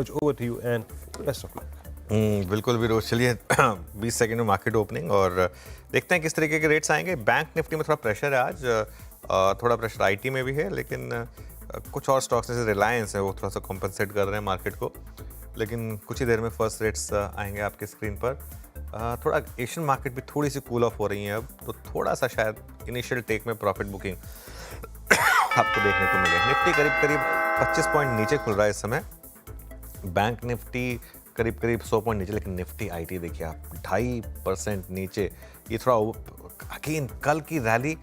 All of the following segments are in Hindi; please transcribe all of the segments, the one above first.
Manoj, over to you and best of luck. बिल्कुल विरोध। चलिए 20 सेकंड में मार्केट ओपनिंग और देखते हैं किस तरीके के रेट्स आएंगे। बैंक निफ्टी में थोड़ा प्रेशर है आज, थोड़ा प्रेशर आईटी में भी है, लेकिन कुछ और स्टॉक्स जैसे रिलायंस है वो थोड़ा सा कॉम्पनसेट कर रहे हैं मार्केट को। लेकिन कुछ ही देर में फर्स्ट रेट्स आएंगे आपके स्क्रीन पर। थोड़ा एशियन मार्केट भी थोड़ी सी कूल ऑफ हो रही है अब, तो थोड़ा सा शायद इनिशियल टेक में प्रॉफिट बुकिंग आपको देखने को मिले। निफ्टी करीब करीब 25 पॉइंट नीचे खुल रहा है इस समय, बैंक निफ्टी करीब करीब 100 पॉइंट नीचे, लेकिन निफ्टी आईटी देखिए आप 2.5% नीचे। ये थोड़ा अगेन कल की रैली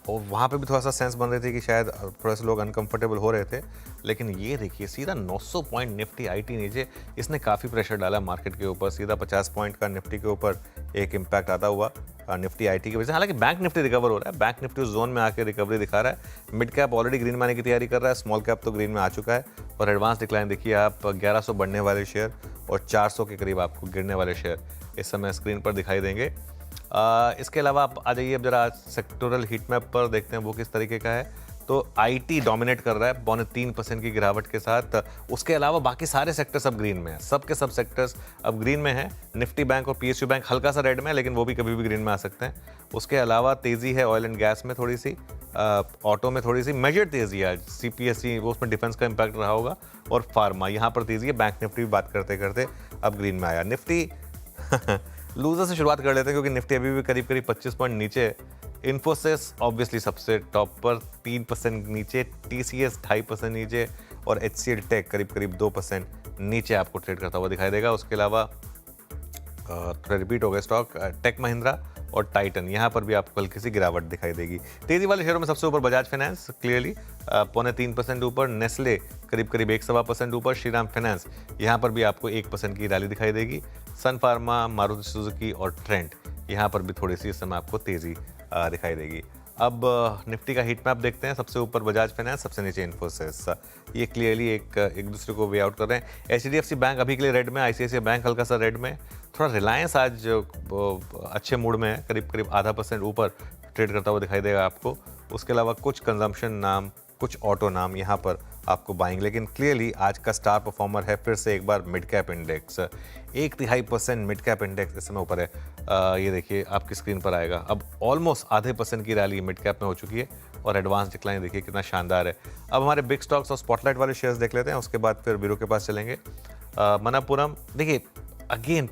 और वहाँ पे भी थोड़ा सा सेंस बन रही थी कि शायद थोड़े से लोग अनकंफर्टेबल हो रहे थे, लेकिन ये देखिए सीधा 900 पॉइंट निफ्टी आईटी नीचे। इसने काफ़ी प्रेशर डाला मार्केट के ऊपर, सीधा 50 पॉइंट का निफ्टी के ऊपर एक इम्पैक्ट आता हुआ निफ्टी आईटी की वजह से। हालांकि बैंक निफ्टी रिकवर हो रहा है, बैंक निफ्टी उस जोन में आके रिकवरी दिखा रहा है। मिड कैप ऑलरेडी ग्रीन में आने की तैयारी कर रहा है, स्मॉल कैप तो ग्रीन में आ चुका है। और एडवांस डिक्लाइन देखिए आप, 1100 बढ़ने वाले शेयर और 400 के करीब आपको गिरने वाले शेयर इस समय स्क्रीन पर दिखाई देंगे। इसके अलावा आप आ जाइए अब जरा सेक्टोरल हीट मैप पर देखते हैं वो किस तरीके का है। तो आईटी डोमिनेट कर रहा है 3.25% की गिरावट के साथ। उसके अलावा बाकी सारे सेक्टर्स अब ग्रीन में हैं, सब के सब सेक्टर्स अब ग्रीन में हैं। निफ्टी बैंक और पीएसयू बैंक हल्का सा रेड में है, लेकिन वो भी कभी भी ग्रीन में आ सकते हैं। उसके अलावा तेज़ी है ऑयल एंड गैस में थोड़ी सी, ऑटो में थोड़ी सी मेजर तेज़ी है आज, सीपीएसई वो उसमें डिफेंस का इंपैक्ट रहा होगा, और फार्मा यहाँ पर तेज़ी है। बैंक निफ्टी भी बात करते करते अब ग्रीन में आया। निफ्टी लूजर से शुरुआत कर लेते हैं क्योंकि निफ्टी अभी भी करीब करीब 25 पॉइंट नीचे। इन्फोसिस ऑब्वियसली सबसे टॉप पर 3% नीचे, टीसीएस 2.5% नीचे और एचसीएल टेक करीब करीब 2% नीचे आपको ट्रेड करता हुआ दिखाई देगा। उसके अलावा थोड़ा रिपीट हो गए स्टॉक, टेक महिंद्रा और टाइटन, यहाँ पर भी आपको हल्की सी गिरावट दिखाई देगी। तेजी वाले शेयरों में सबसे ऊपर बजाज फाइनेंस क्लियरली 0.25% ऊपर, नेस्ले करीब करीब 1.25% ऊपर, श्रीराम फाइनेंस यहाँ पर भी आपको 1% की रैली दिखाई देगी। सन फार्मा, मारुति सुजुकी और ट्रेंट यहाँ पर भी थोड़ी सी इस समय आपको तेजी दिखाई देगी। अब निफ्टी का हीट मैप देखते हैं। सबसे ऊपर बजाज फाइनेंस, सबसे नीचे इन्फोसिस, ये क्लियरली एक दूसरे को वे आउट कर रहे हैं। एचडीएफसी बैंक अभी के लिए रेड में, आईसीआईसीआई बैंक हल्का सा रेड में, थोड़ा रिलायंस आज अच्छे मूड में है, करीब करीब 0.5% ऊपर ट्रेड करता हुआ दिखाई देगा आपको। उसके अलावा कुछ कंजम्पशन नाम, कुछ ऑटो नाम यहाँ पर आपको बाइंग, लेकिन क्लियरली आज का स्टार परफॉर्मर है फिर से एक बार mid cap index. 1.5% mid cap index इस समय ऊपर है। ये देखिए आपकी स्क्रीन पर आएगा। अब ऑलमोस्ट 0.5% की रैली मिड कैप में हो चुकी है और एडवांस डिक्लाइन देखिए कितना शानदार है। अब हमारे बिग स्टॉक्स और स्पॉटलाइट वाले शेयर्स देख लेते हैं, उसके बाद फिर बीरो के पास चलेंगे। मनापुरम देखिए अगेन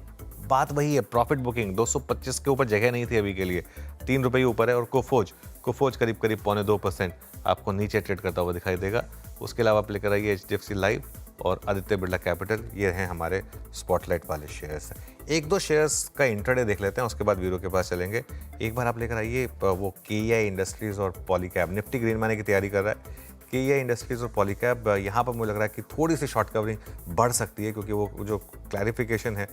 बात वही है, प्रॉफिट बुकिंग 225 के ऊपर जगह नहीं थी अभी के लिए, 3 रुपये ऊपर है। और कोफोज करीब करीब 0.25% आपको नीचे ट्रेड करता हुआ दिखाई देगा। उसके अलावा आप लेकर आइए एचडीएफसी लाइफ और आदित्य बिरला कैपिटल, ये हैं हमारे स्पॉटलाइट वाले शेयर्स। एक दो शेयर्स का इंट्राडे देख लेते हैं, उसके बाद वीरो के पास चलेंगे। एक बार आप लेकर आइए वो केईआई इंडस्ट्रीज और पॉलीकैब, निफ्टी ग्रीन में आने की तैयारी कर रहा है। केईआई इंडस्ट्रीज और पॉलीकैब यहाँ पर मुझे लग रहा है कि थोड़ी सी शॉर्ट कवरिंग बढ़ सकती है, क्योंकि वो जो क्लैरिफिकेशन है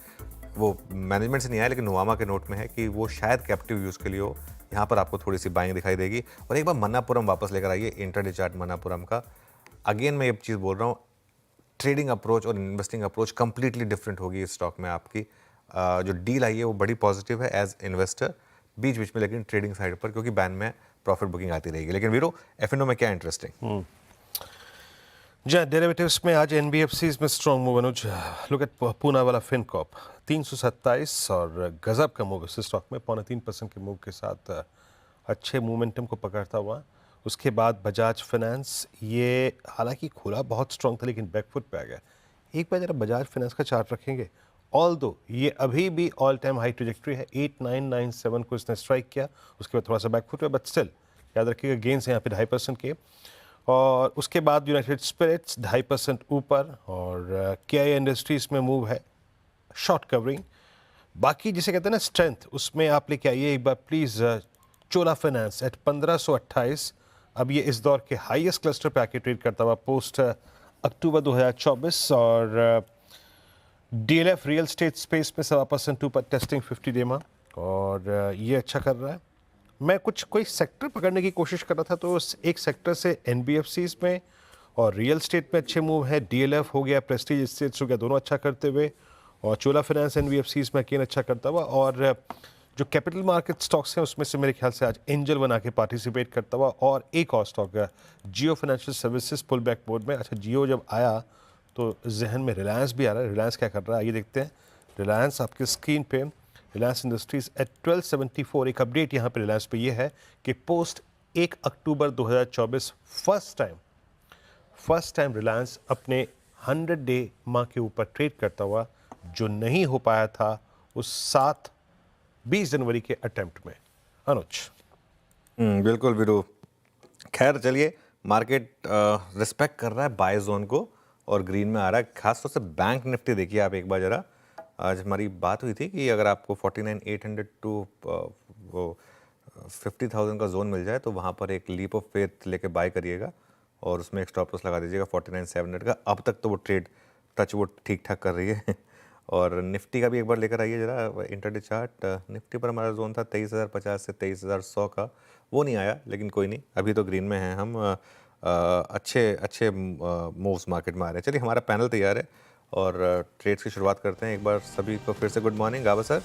वो मैनेजमेंट से नहीं आया, लेकिन नुवामा के नोट में है कि वो शायद कैप्टिव यूज़ के लिए हो। यहाँ पर आपको थोड़ी सी बाइंग दिखाई देगी। और एक बार मन्नापुरम वापस लेकर आइए, इंट्राडे चार्ट मन्नापुरम का। अगेन मैं ये चीज़ बोल रहा हूँ, ट्रेडिंग अप्रोच और इन्वेस्टिंग अप्रोच कंप्लीटली डिफरेंट होगी इस स्टॉक में आपकी। जो डील आई है वो बड़ी पॉजिटिव है एज इन्वेस्टर, बीच बीच में लेकिन ट्रेडिंग साइड पर, क्योंकि बैन में प्रॉफिट बुकिंग आती रहेगी। लेकिन वीरो एफएनओ में क्या इंटरेस्टिंग? जी, डेरिवेटिव्स में आज एनबीएफसीज में strong move. Anuj, look at Poona वाला फिनकॉप 327 और गजब का मूव इस स्टॉक में, 0.3% के मूव के साथ अच्छे मोमेंटम को पकड़ता हुआ। उसके बाद बजाज फाइनेंस, ये हालांकि खुला बहुत स्ट्रॉन्ग था लेकिन बैकफुट पे आ गया। एक बार जरा बजाज फाइनेंस का चार्ट रखेंगे, ऑल दो ये अभी भी ऑल टाइम हाई ट्रेजेक्ट्री है, 8997 को इसने स्ट्राइक किया, उसके बाद थोड़ा सा बैकफुट है, बट स्टिल याद रखिएगा गेंस हैं यहाँ पे 2.5% के। और उसके बाद यूनाइटेड स्पिरिट्स 2.5% ऊपर, और केआई इंडस्ट्रीज में मूव है शॉर्ट कवरिंग। बाकी जिसे कहते हैं ना स्ट्रेंथ, उसमें आप लेके आइए एक बार प्लीज़ चोला फाइनेंस एट 1528। अब ये इस दौर के हाईएस्ट क्लस्टर पे आके ट्रेड करता हुआ पोस्ट अक्टूबर 2024। और डीएलएफ रियल स्टेट स्पेस में 7% ऊपर, टेस्टिंग 50 डे में, और ये अच्छा कर रहा है। मैं कोई सेक्टर पकड़ने की कोशिश कर रहा था, तो एक सेक्टर से एनबीएफसीज में और रियल स्टेट में अच्छे मूव है। डीएलएफ हो गया, प्रेस्टीज एस्टेट्स हो गया, दोनों अच्छा करते हुए, और चोला फाइनेंस एनबीएफसीज में अकेन अच्छा करता हुआ। और जो कैपिटल मार्केट स्टॉक्स हैं उसमें से मेरे ख्याल से आज एंजल बना के पार्टिसिपेट करता हुआ। और एक और स्टॉक है Jio financial services, pull back mode में। अच्छा, जियो जब आया तो जहन में रिलायंस भी आ रहा है। रिलायंस क्या कर रहा है आइए देखते हैं। रिलायंस आपकी स्क्रीन पे, रिलायंस इंडस्ट्रीज एट 1274। एक अपडेट यहाँ पे रिलायंस पे ये है कि पोस्ट 1 अक्टूबर 2024 फर्स्ट टाइम रिलायंस अपने 100 डे माह के ऊपर ट्रेड करता हुआ, जो नहीं हो पाया था उस 20 जनवरी के अटेम्प्ट में। अनुज। बिल्कुल वीरू। खैर चलिए, मार्केट रिस्पेक्ट कर रहा है बाय जोन को और ग्रीन में आ रहा है। खासतौर से बैंक निफ्टी देखिए आप एक बार जरा। आज हमारी बात हुई थी कि अगर आपको 49,800 टू वो 50,000 का जोन मिल जाए तो वहाँ पर एक लीप ऑफ फेथ लेके बाय करिएगा और उसमें एक स्टॉप लॉस लगा दीजिएगा 49,700 का। अब तक तो वो ट्रेड टच वो ठीक ठाक कर रही है। और निफ्टी का भी एक बार लेकर आइए जरा इंटरडे चार्ट। निफ्टी पर हमारा जोन था 23,050 से 23,100 का, वो नहीं आया, लेकिन कोई नहीं, अभी तो ग्रीन में हैं हम। अच्छे अच्छे मूव्स मार्केट में आ रहे हैं। चलिए, हमारा पैनल तैयार है और ट्रेड्स की शुरुआत करते हैं। एक बार सभी को फिर से गुड मॉर्निंग। गावा सर।